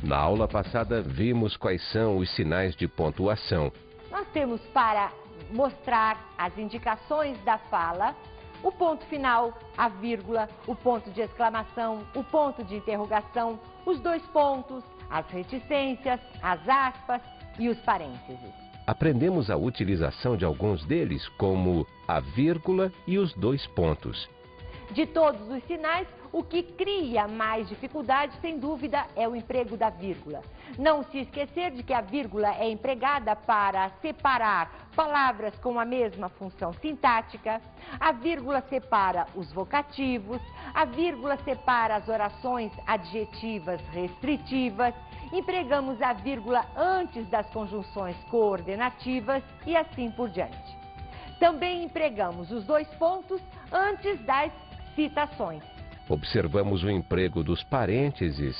Na aula passada, vimos quais são os sinais de pontuação. Nós temos para mostrar as indicações da fala, o ponto final, a vírgula, o ponto de exclamação, o ponto de interrogação, os dois pontos, as reticências, as aspas e os parênteses. Aprendemos a utilização de alguns deles, como a vírgula e os dois pontos. De todos os sinais, o que cria mais dificuldade, sem dúvida, é o emprego da vírgula. Não se esquecer de que a vírgula é empregada para separar palavras com a mesma função sintática, a vírgula separa os vocativos, a vírgula separa as orações adjetivas restritivas, empregamos a vírgula antes das conjunções coordenativas e assim por diante. Também empregamos os dois pontos antes das citações. Observamos o emprego dos parênteses.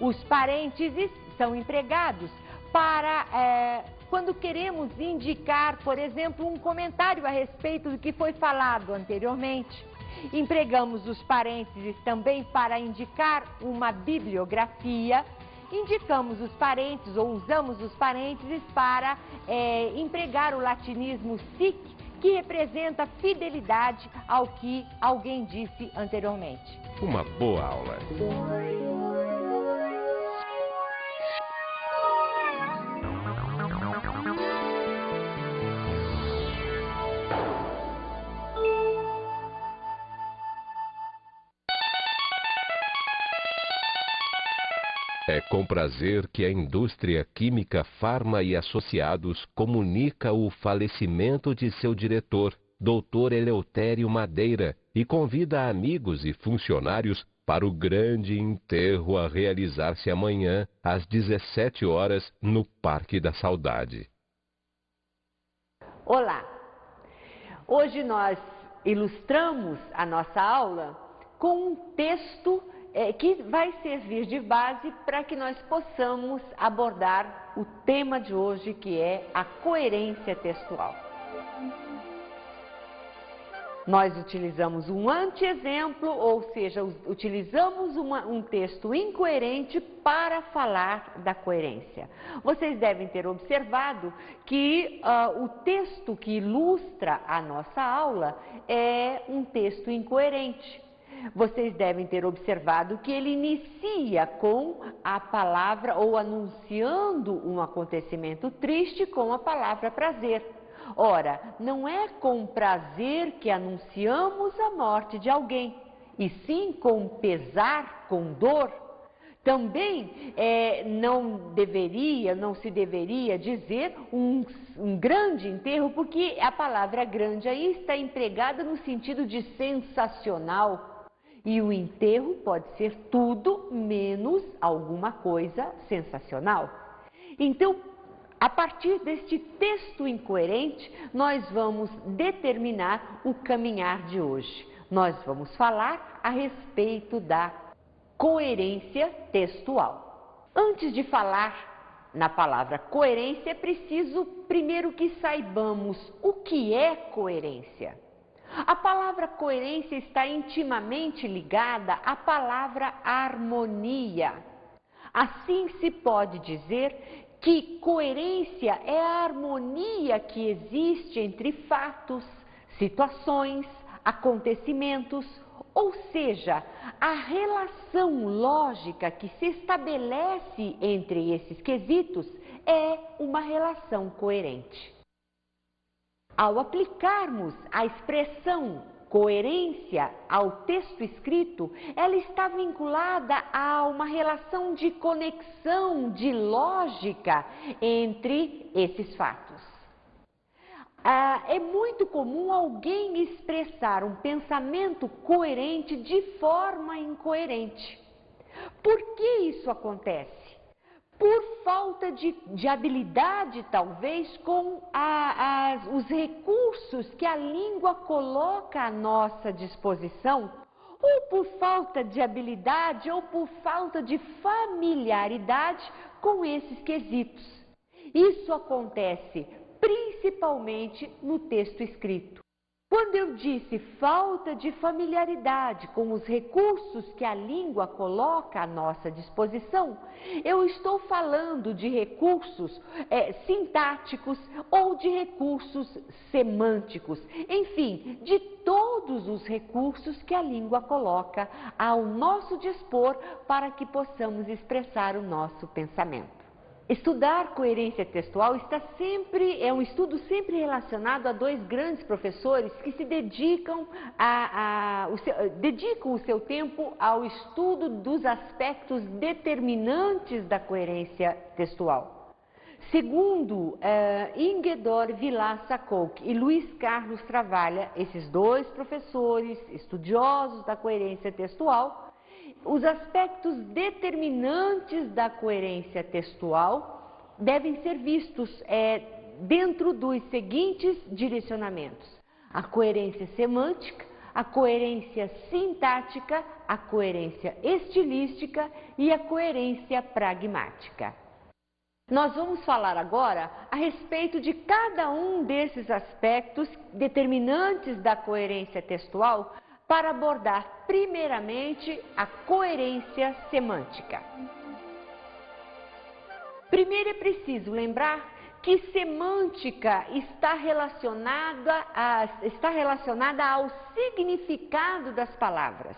Os parênteses são empregados para quando queremos indicar, por exemplo, um comentário a respeito do que foi falado anteriormente. Empregamos os parênteses também para indicar uma bibliografia. Indicamos os parênteses ou usamos os parênteses para empregar o latinismo sic, que representa fidelidade ao que alguém disse anteriormente. Uma boa aula. É com prazer que a indústria química Farma e Associados comunica o falecimento de seu diretor, Dr. Eleutério Madeira, e convida amigos e funcionários para o grande enterro a realizar-se amanhã, às 17 horas, no Parque da Saudade. Olá! Hoje nós ilustramos a nossa aula com um texto que vai servir de base para que nós possamos abordar o tema de hoje, que é a coerência textual. Nós utilizamos um anti-exemplo, ou seja, utilizamos um texto incoerente para falar da coerência. Vocês devem ter observado que o texto que ilustra a nossa aula é um texto incoerente. Vocês devem ter observado que ele inicia com a palavra ou anunciando um acontecimento triste com a palavra prazer. Ora, não é com prazer que anunciamos a morte de alguém, e sim com pesar, com dor. Também não se deveria dizer um grande enterro, porque a palavra grande aí está empregada no sentido de sensacional. E o enterro pode ser tudo menos alguma coisa sensacional. Então, a partir deste texto incoerente, nós vamos determinar o caminhar de hoje. Nós vamos falar a respeito da coerência textual. Antes de falar na palavra coerência, é preciso primeiro que saibamos o que é coerência. A palavra coerência está intimamente ligada à palavra harmonia. Assim se pode dizer que coerência é a harmonia que existe entre fatos, situações, acontecimentos, ou seja, a relação lógica que se estabelece entre esses quesitos é uma relação coerente. Ao aplicarmos a expressão coerência ao texto escrito, ela está vinculada a uma relação de conexão, de lógica entre esses fatos. É muito comum alguém expressar um pensamento coerente de forma incoerente. Por que isso acontece? Por falta de habilidade, talvez, com os recursos que a língua coloca à nossa disposição, ou por falta de habilidade, ou por falta de familiaridade com esses quesitos. Isso acontece principalmente no texto escrito. Quando eu disse falta de familiaridade com os recursos que a língua coloca à nossa disposição, eu estou falando de recursos sintáticos ou de recursos semânticos, enfim, de todos os recursos que a língua coloca ao nosso dispor para que possamos expressar o nosso pensamento. Estudar coerência textual é um estudo sempre relacionado a dois grandes professores que se dedicam o seu tempo ao estudo dos aspectos determinantes da coerência textual. Segundo Ingeborg Vilaça-Kolk e Luiz Carlos Travalha, esses dois professores estudiosos da coerência textual, os aspectos determinantes da coerência textual devem ser vistos dentro dos seguintes direcionamentos: a coerência semântica, a coerência sintática, a coerência estilística e a coerência pragmática. Nós vamos falar agora a respeito de cada um desses aspectos determinantes da coerência textual, para abordar primeiramente a coerência semântica. Primeiro é preciso lembrar que semântica está relacionada ao significado das palavras.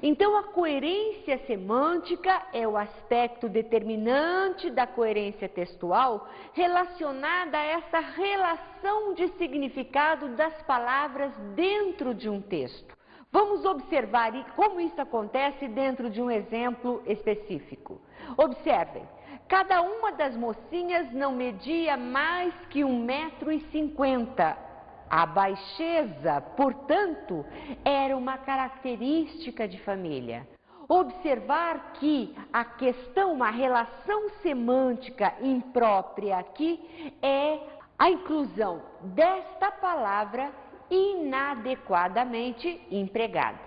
Então, a coerência semântica é o aspecto determinante da coerência textual relacionada a essa relação de significado das palavras dentro de um texto. Vamos observar como isso acontece dentro de um exemplo específico. Observem, cada uma das mocinhas não media mais que 1,50 m. A baixeza, portanto, era uma característica de família. Observar que a relação semântica imprópria aqui é a inclusão desta palavra inadequadamente empregada.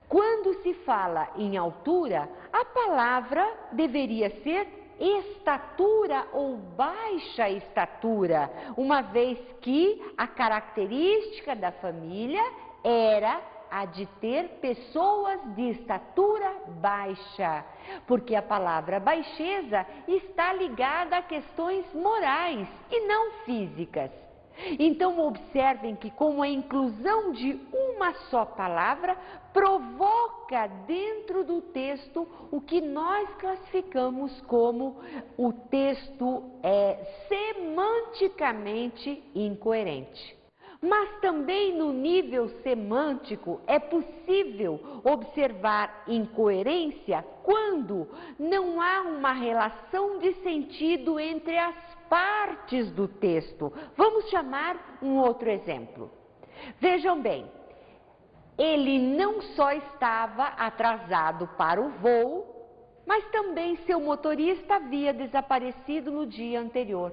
Quando se fala em altura, a palavra deveria ser estatura ou baixa estatura, uma vez que a característica da família era a de ter pessoas de estatura baixa, porque a palavra baixeza está ligada a questões morais e não físicas. Então, observem que como a inclusão de uma só palavra provoca dentro do texto o que nós classificamos como o texto semanticamente incoerente. Mas também no nível semântico é possível observar incoerência quando não há uma relação de sentido entre as partes do texto. Vamos chamar um outro exemplo. Vejam bem, ele não só estava atrasado para o voo, mas também seu motorista havia desaparecido no dia anterior.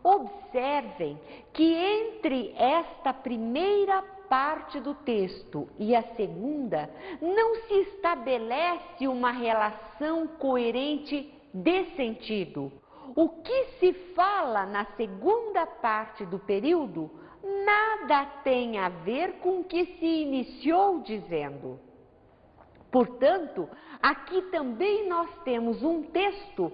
Observem que entre esta primeira parte do texto e a segunda, não se estabelece uma relação coerente de sentido. O que se fala na segunda parte do período nada tem a ver com o que se iniciou dizendo. Portanto, aqui também nós temos um texto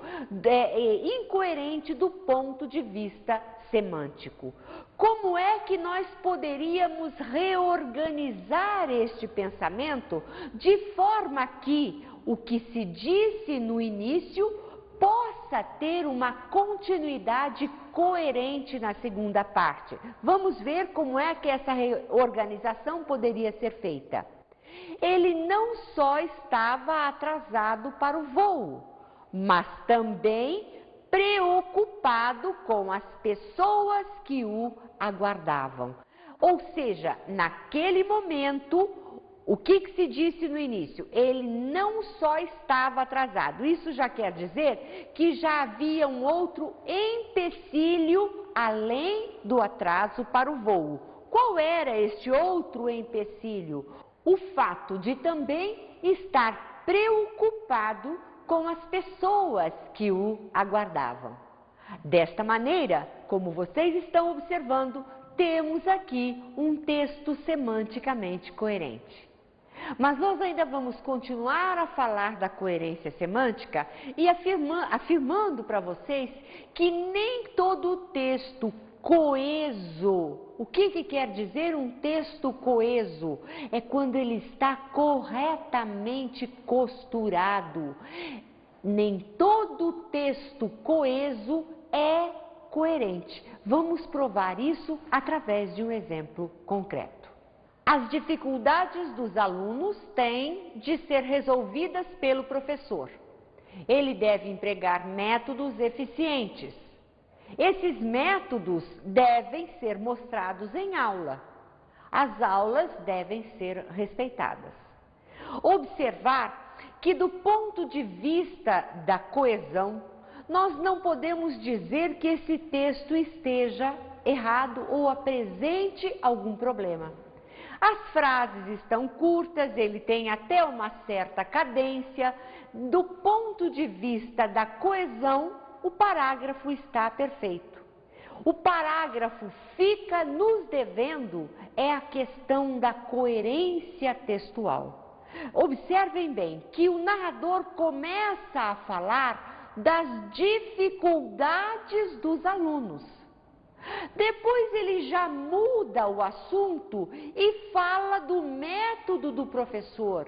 incoerente do ponto de vista semântico. Como é que nós poderíamos reorganizar este pensamento de forma que o que se disse no início possa ter uma continuidade coerente na segunda parte? Vamos ver como é que essa reorganização poderia ser feita. Ele não só estava atrasado para o voo, mas também preocupado com as pessoas que o aguardavam. Ou seja, naquele momento, o que se disse no início? Ele não só estava atrasado, isso já quer dizer que já havia um outro empecilho além do atraso para o voo. Qual era este outro empecilho? O fato de também estar preocupado com as pessoas que o aguardavam. Desta maneira, como vocês estão observando, temos aqui um texto semanticamente coerente. Mas nós ainda vamos continuar a falar da coerência semântica e afirmando para vocês que nem todo texto coeso, o que quer dizer um texto coeso? É quando ele está corretamente costurado. Nem todo texto coeso é coerente. Vamos provar isso através de um exemplo concreto. As dificuldades dos alunos têm de ser resolvidas pelo professor. Ele deve empregar métodos eficientes. Esses métodos devem ser mostrados em aula. As aulas devem ser respeitadas. Observar que, do ponto de vista da coesão, nós não podemos dizer que esse texto esteja errado ou apresente algum problema. As frases estão curtas, ele tem até uma certa cadência. Do ponto de vista da coesão, o parágrafo está perfeito. O parágrafo fica nos devendo é a questão da coerência textual. Observem bem que o narrador começa a falar das dificuldades dos alunos. Depois ele já muda o assunto e fala do método do professor.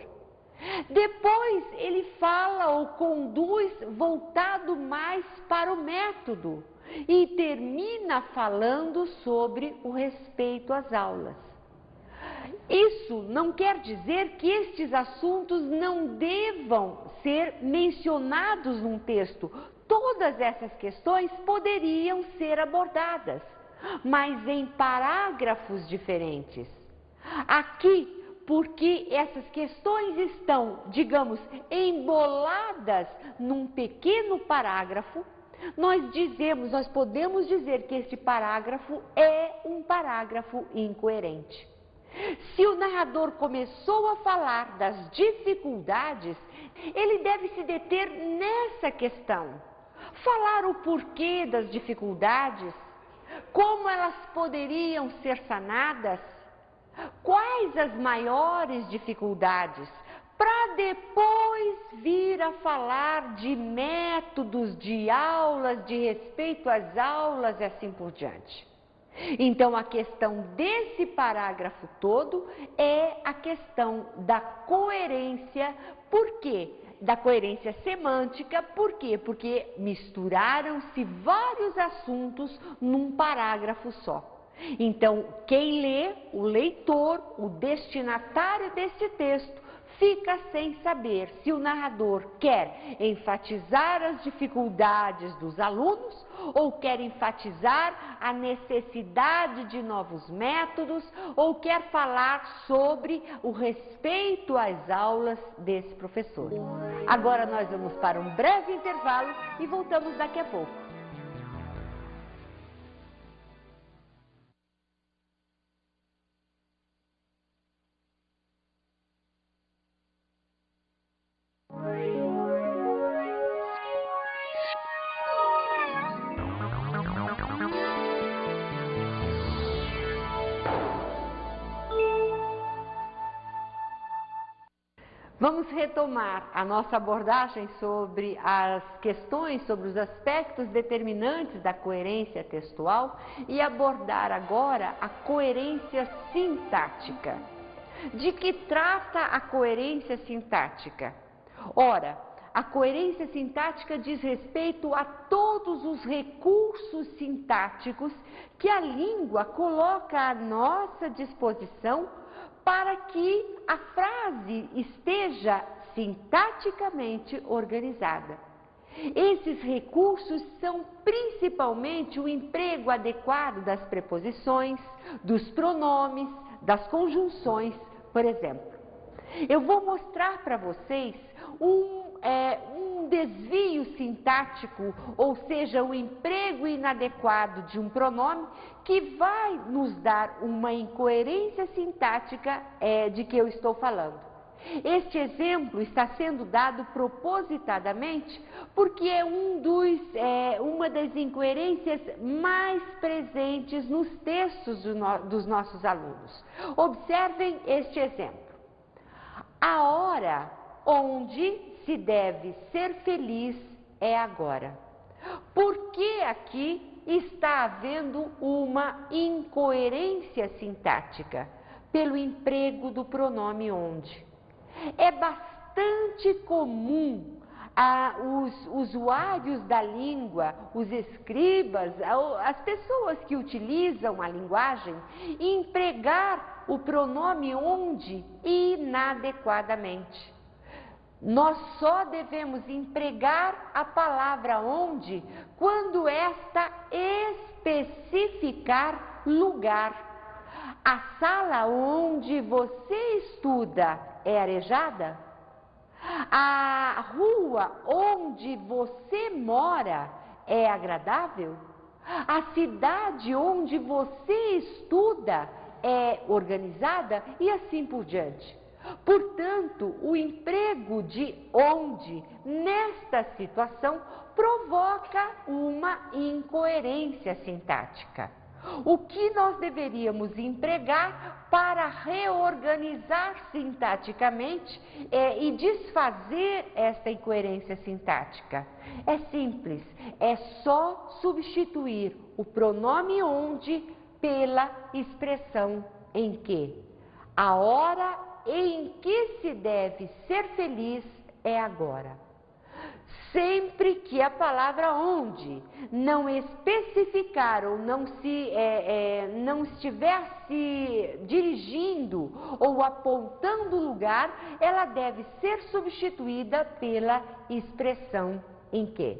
Depois ele fala ou conduz voltado mais para o método e termina falando sobre o respeito às aulas. Isso não quer dizer que estes assuntos não devam ser mencionados num texto. Todas essas questões poderiam ser abordadas, mas em parágrafos diferentes. Aqui, porque essas questões estão, digamos, emboladas num pequeno parágrafo, nós podemos dizer que este parágrafo é um parágrafo incoerente. Se o narrador começou a falar das dificuldades, ele deve se deter nessa questão. Falar o porquê das dificuldades, como elas poderiam ser sanadas, quais as maiores dificuldades, para depois vir a falar de métodos, de aulas, de respeito às aulas e assim por diante. Então, a questão desse parágrafo todo é a questão da coerência. Por quê? Da coerência semântica. Por quê? Porque misturaram-se vários assuntos num parágrafo só. Então, quem lê, o leitor, o destinatário desse texto, fica sem saber se o narrador quer enfatizar as dificuldades dos alunos ou quer enfatizar a necessidade de novos métodos ou quer falar sobre o respeito às aulas desse professor. Agora nós vamos para um breve intervalo e voltamos daqui a pouco. Vamos retomar a nossa abordagem sobre as questões, sobre os aspectos determinantes da coerência textual e abordar agora a coerência sintática. De que trata a coerência sintática? Ora, a coerência sintática diz respeito a todos os recursos sintáticos que a língua coloca à nossa disposição para que a frase esteja sintaticamente organizada. Esses recursos são principalmente o emprego adequado das preposições, dos pronomes, das conjunções, por exemplo. Eu vou mostrar para vocês um desvio sintático, ou seja, o emprego inadequado de um pronome que vai nos dar uma incoerência sintática de que eu estou falando. Este exemplo está sendo dado propositadamente porque é uma das incoerências mais presentes nos textos dos nossos alunos. Observem este exemplo. A hora onde se deve ser feliz é agora. Por que aqui está havendo uma incoerência sintática? Pelo emprego do pronome onde. É bastante comum os usuários da língua, os escribas, as pessoas que utilizam a linguagem, empregar o pronome onde inadequadamente. Nós só devemos empregar a palavra onde quando esta especificar lugar. A sala onde você estuda é arejada? A rua onde você mora é agradável? A cidade onde você estuda é organizada? E assim por diante. Portanto, o emprego de onde nesta situação provoca uma incoerência sintática. O que nós deveríamos empregar para reorganizar sintaticamente e desfazer esta incoerência sintática? É simples, é só substituir o pronome onde pela expressão em que. A hora em que se deve ser feliz é agora. Sempre que a palavra onde não especificar ou não estiver se dirigindo ou apontando o lugar, ela deve ser substituída pela expressão em que.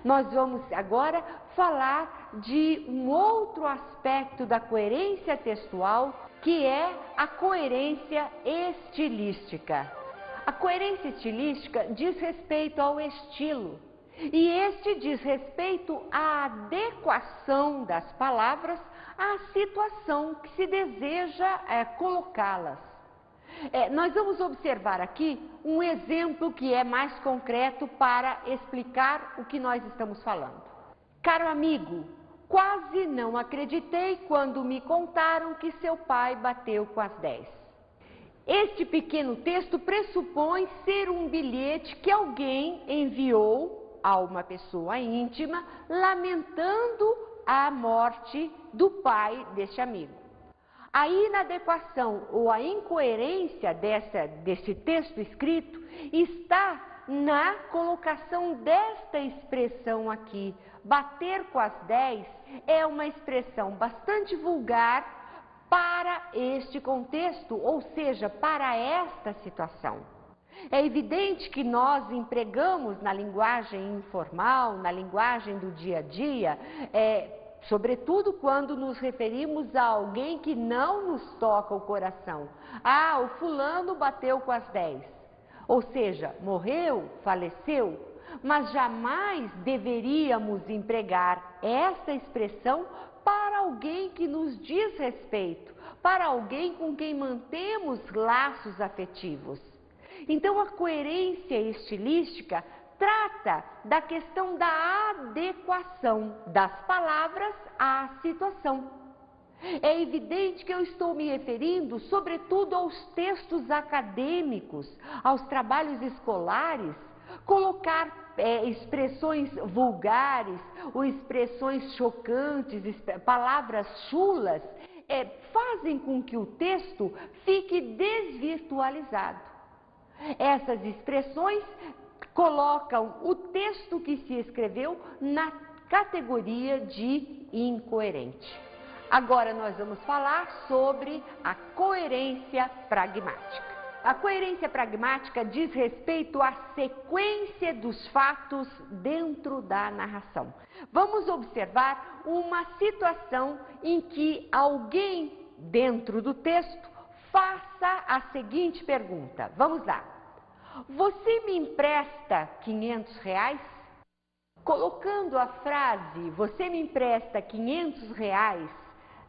Nós vamos agora falar de um outro aspecto da coerência textual, que é a coerência estilística. A coerência estilística diz respeito ao estilo, e este diz respeito à adequação das palavras à situação que se deseja colocá-las. Nós vamos observar aqui um exemplo que é mais concreto para explicar o que nós estamos falando. Caro amigo, quase não acreditei quando me contaram que seu pai bateu com as 10. Este pequeno texto pressupõe ser um bilhete que alguém enviou a uma pessoa íntima, lamentando a morte do pai deste amigo. A inadequação ou a incoerência desse texto escrito está na colocação desta expressão aqui. Bater com as 10 é uma expressão bastante vulgar para este contexto, ou seja, para esta situação. É evidente que nós empregamos na linguagem informal, na linguagem do dia a dia, sobretudo quando nos referimos a alguém que não nos toca o coração. Ah, o fulano bateu com as 10. Ou seja, morreu, faleceu, mas jamais deveríamos empregar esta expressão para alguém que nos diz respeito, para alguém com quem mantemos laços afetivos. Então, a coerência estilística trata da questão da adequação das palavras à situação. É evidente que eu estou me referindo, sobretudo, aos textos acadêmicos, aos trabalhos escolares, colocar expressões vulgares ou expressões chocantes, palavras chulas, fazem com que o texto fique desvirtualizado. Essas expressões colocam o texto que se escreveu na categoria de incoerente. Agora nós vamos falar sobre a coerência pragmática. A coerência pragmática diz respeito à sequência dos fatos dentro da narração. Vamos observar uma situação em que alguém dentro do texto faça a seguinte pergunta. Vamos lá. Você me empresta R$500? Colocando a frase, você me empresta R$500,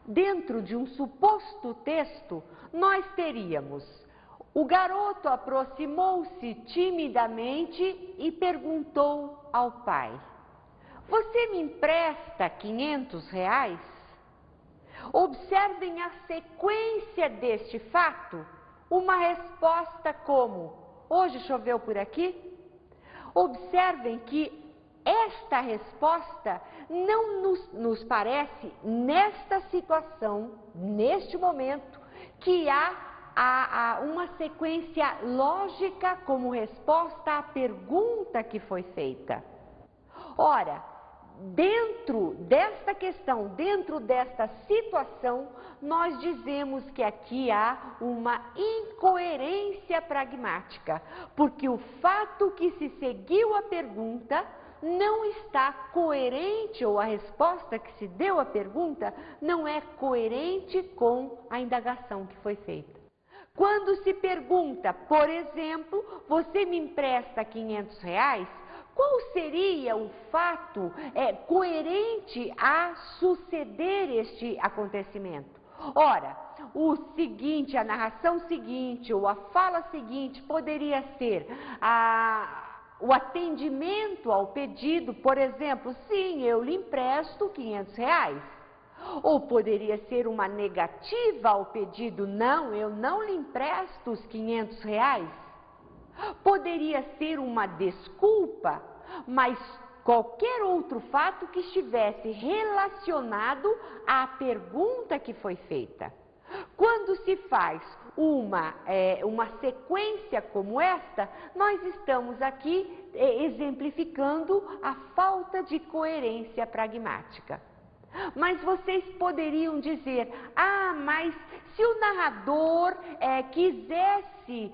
dentro de um suposto texto, nós teríamos O garoto aproximou-se timidamente e perguntou ao pai: "Você me empresta R$ 500? Observem a sequência deste fato, uma resposta como: "Hoje choveu por aqui?" Observem que esta resposta não nos parece, nesta situação, neste momento, que há uma sequência lógica como resposta à pergunta que foi feita. Ora, dentro desta questão, dentro desta situação, nós dizemos que aqui há uma incoerência pragmática, porque o fato que se seguiu a pergunta não está coerente, ou a resposta que se deu à pergunta não é coerente com a indagação que foi feita. Quando se pergunta, por exemplo, "Você me empresta R$ 500? Qual seria o fato coerente a suceder este acontecimento? Ora, a narração seguinte ou a fala seguinte poderia ser o atendimento ao pedido, por exemplo: "Sim, eu lhe empresto R$ 500. Ou poderia ser uma negativa ao pedido: "Não, eu não lhe empresto os R$ 500. Poderia ser uma desculpa, mas qualquer outro fato que estivesse relacionado à pergunta que foi feita. Quando se faz uma sequência como esta, nós estamos aqui exemplificando a falta de coerência pragmática. Mas vocês poderiam dizer: mas se o narrador quisesse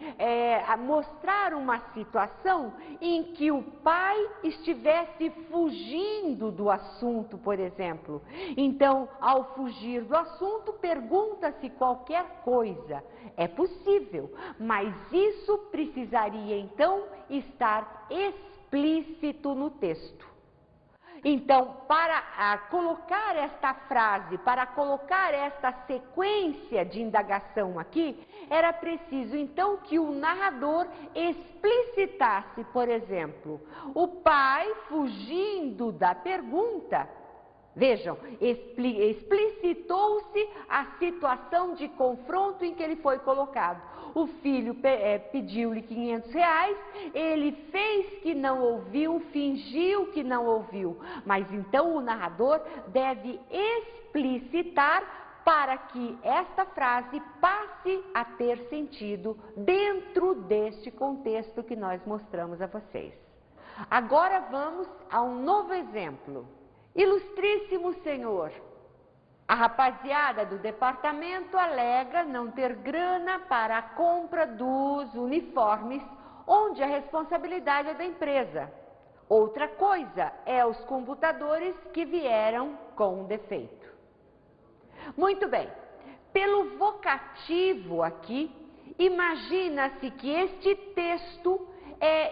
mostrar uma situação em que o pai estivesse fugindo do assunto, por exemplo. Então, ao fugir do assunto, pergunta-se qualquer coisa. É possível, mas isso precisaria então estar explícito no texto. Então, para colocar esta frase, para colocar esta sequência de indagação aqui, era preciso então que o narrador explicitasse, por exemplo, o pai fugindo da pergunta. Vejam, explicitou-se a situação de confronto em que ele foi colocado. O filho pediu-lhe R$ 500, ele fez que não ouviu, fingiu que não ouviu. Mas então o narrador deve explicitar para que esta frase passe a ter sentido dentro deste contexto que nós mostramos a vocês. Agora vamos a um novo exemplo. Ilustríssimo senhor, a rapaziada do departamento alega não ter grana para a compra dos uniformes, onde a responsabilidade é da empresa. Outra coisa é os computadores que vieram com defeito. Muito bem, pelo vocativo aqui, imagina-se que este texto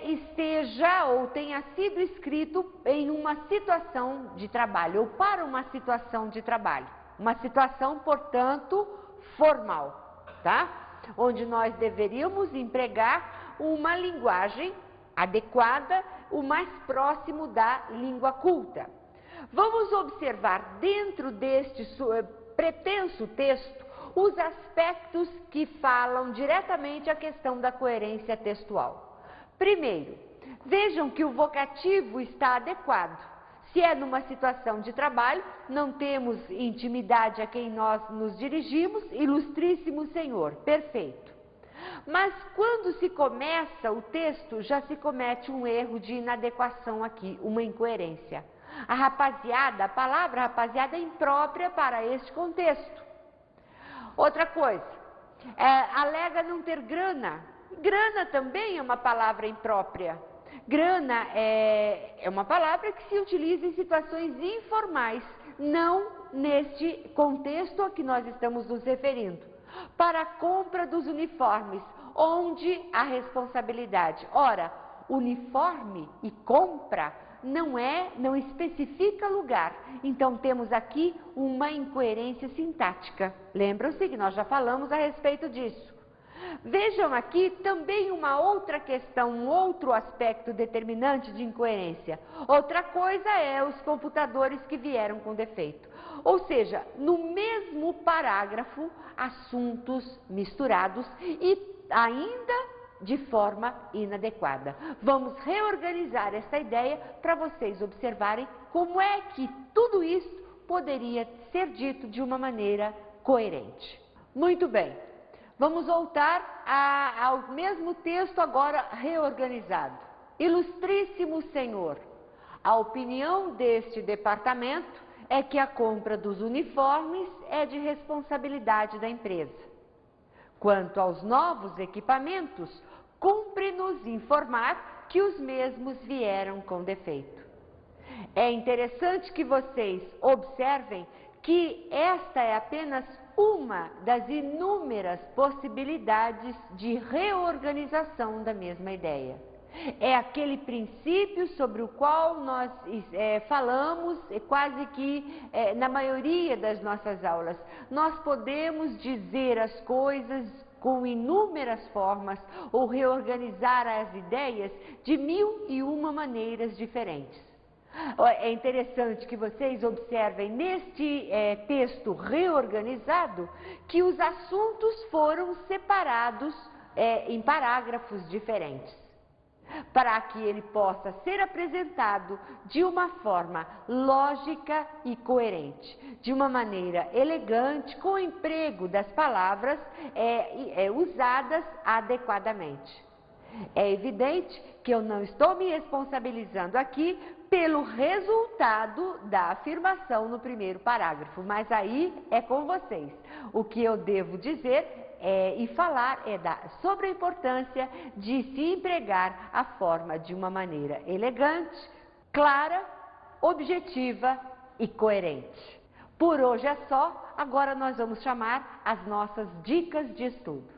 esteja ou tenha sido escrito em uma situação de trabalho, ou para uma situação de trabalho. Uma situação, portanto, formal, tá? Onde nós deveríamos empregar uma linguagem adequada, o mais próximo da língua culta. Vamos observar dentro deste pretenso texto os aspectos que falam diretamente à questão da coerência textual. Primeiro, vejam que o vocativo está adequado. Se é numa situação de trabalho, não temos intimidade a quem nós nos dirigimos, ilustríssimo senhor, perfeito. Mas quando se começa o texto, já se comete um erro de inadequação aqui, uma incoerência. A palavra rapaziada é imprópria para este contexto. Outra coisa, alega não ter grana. Grana também é uma palavra imprópria. Grana é uma palavra que se utiliza em situações informais, não neste contexto a que nós estamos nos referindo. Para a compra dos uniformes, onde a responsabilidade? Ora, uniforme e compra não especifica lugar. Então temos aqui uma incoerência sintática. Lembram-se que nós já falamos a respeito disso. Vejam aqui também uma outra questão, um outro aspecto determinante de incoerência. Outra coisa é os computadores que vieram com defeito. Ou seja, no mesmo parágrafo, assuntos misturados e ainda de forma inadequada. Vamos reorganizar essa ideia para vocês observarem como é que tudo isso poderia ser dito de uma maneira coerente. Muito bem. Vamos voltar ao mesmo texto, agora reorganizado. Ilustríssimo Senhor, a opinião deste departamento é que a compra dos uniformes é de responsabilidade da empresa. Quanto aos novos equipamentos, cumpre-nos informar que os mesmos vieram com defeito. É interessante que vocês observem que esta é apenas uma das inúmeras possibilidades de reorganização da mesma ideia. É aquele princípio sobre o qual nós falamos quase que na maioria das nossas aulas. Nós podemos dizer as coisas com inúmeras formas ou reorganizar as ideias de 1001 maneiras diferentes. É interessante que vocês observem neste texto reorganizado que os assuntos foram separados em parágrafos diferentes, para que ele possa ser apresentado de uma forma lógica e coerente, de uma maneira elegante, com o emprego das palavras usadas adequadamente. É evidente que eu não estou me responsabilizando aqui pelo resultado da afirmação no primeiro parágrafo, mas aí é com vocês. O que eu devo dizer e falar sobre a importância de se empregar a forma de uma maneira elegante, clara, objetiva e coerente. Por hoje é só, agora nós vamos chamar as nossas dicas de estudo.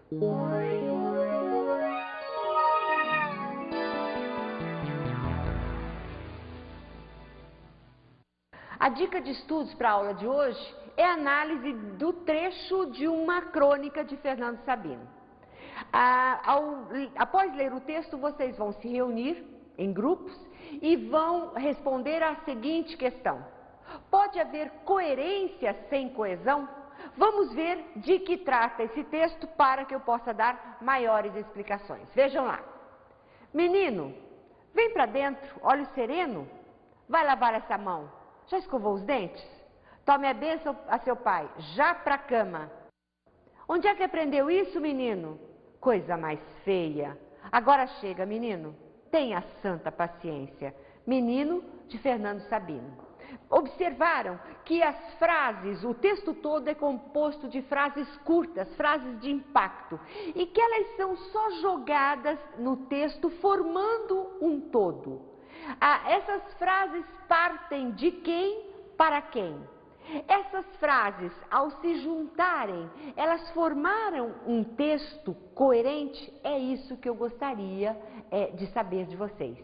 A dica de estudos para a aula de hoje é a análise do trecho de uma crônica de Fernando Sabino. Após ler o texto, vocês vão se reunir em grupos e vão responder à seguinte questão: pode haver coerência sem coesão? Vamos ver de que trata esse texto para que eu possa dar maiores explicações. Vejam lá. Menino, vem para dentro, olho sereno, vai lavar essa mão. Já escovou os dentes? Tome a bênção a seu pai, já pra cama. Onde é que aprendeu isso, menino? Coisa mais feia. Agora chega, menino. Tenha santa paciência. Menino, de Fernando Sabino. Observaram que as frases, o texto todo é composto de frases curtas, frases de impacto, e que elas são só jogadas no texto formando um todo. Essas frases partem de quem para quem? Essas frases, ao se juntarem, elas formaram um texto coerente? É isso que eu gostaria de saber de vocês.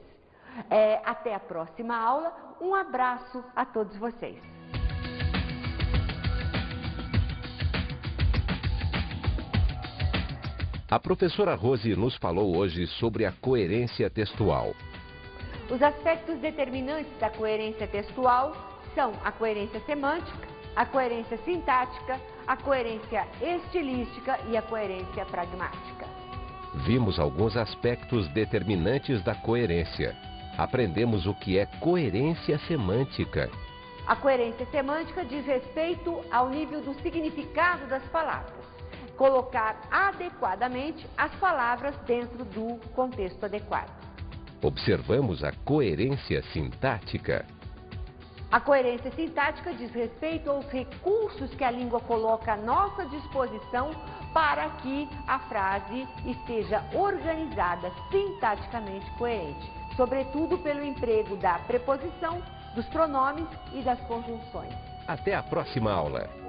Até a próxima aula, um abraço a todos vocês. A professora Rose nos falou hoje sobre a coerência textual. Os aspectos determinantes da coerência textual são a coerência semântica, a coerência sintática, a coerência estilística e a coerência pragmática. Vimos alguns aspectos determinantes da coerência. Aprendemos o que é coerência semântica. A coerência semântica diz respeito ao nível do significado das palavras. Colocar adequadamente as palavras dentro do contexto adequado. Observamos a coerência sintática. A coerência sintática diz respeito aos recursos que a língua coloca à nossa disposição para que a frase esteja organizada, sintaticamente coerente, sobretudo pelo emprego da preposição, dos pronomes e das conjunções. Até a próxima aula!